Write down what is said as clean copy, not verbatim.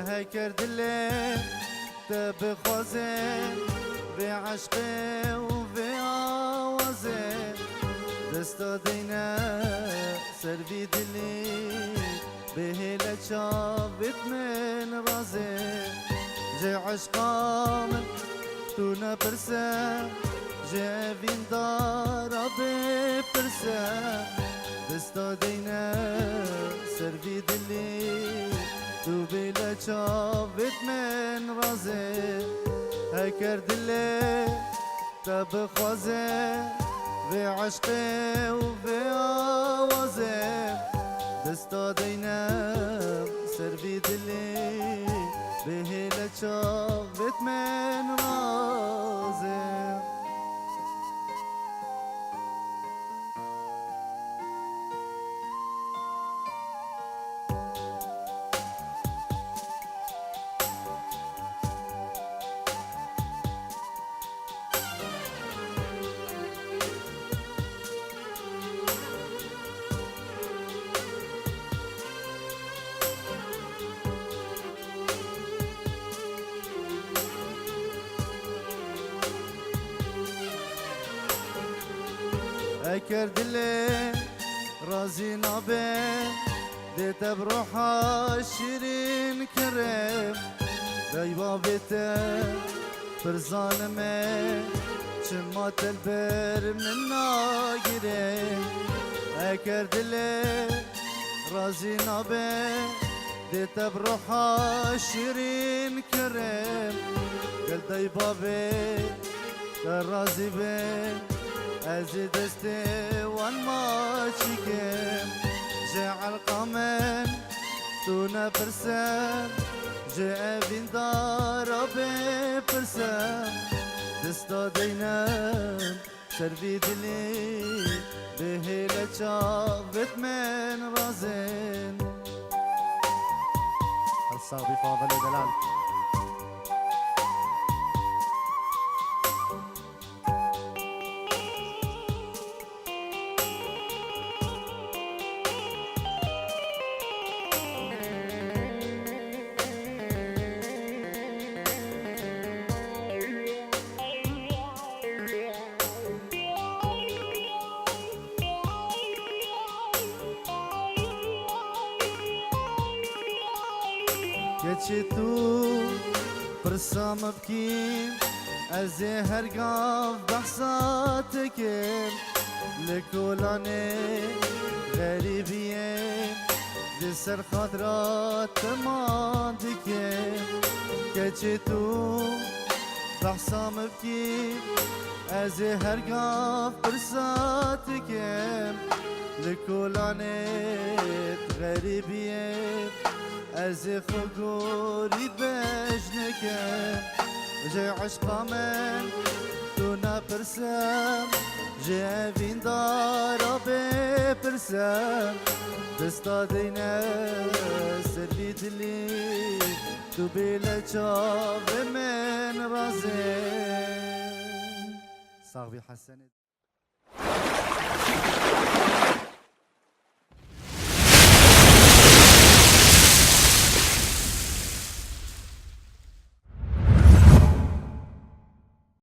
هكر دلي تبخوزي بعشقي وبعوازي دستا دينا سربي دلي بهلا شافت من رازي جي عشقا من تونا برسا جي فين دارا ببرسا دستا دينا سربي دلي تو بلا شافت من رازي هكر دلي تبخوزي بعشقي وبعوازي دستا دينا سربي دلي بهلا شافت من رازي هكر دلي رازي نابي ديت بروحها شيرين كريم دايبا بيته برزانمي شمات البر من ناقرين هكر دلي رازي نابي ديت بروحها شيرين كريم قل دايبا بيته رازي بيه ازي دستي وان ما شكم جعل قمن تونا برسم جاء بين دارا ببرسم دستا دينام سربي دلي بهلا شافت من رازين الصاغبي فاضل دلال كتشتو برسام بكين ازي هرقاف بحصاتكين لكولاني غريبين لسر خضرات تماندكين كتشتو بحصام بكين ازي هرقاف برساتكين لكولاني غريبين ازي خقوري بجنكم جاي عشقا من تونا برسم جاي فين دارا ببرسم دستا دينا سربي دلي تو بلا شاف من رازي صاحبي حسن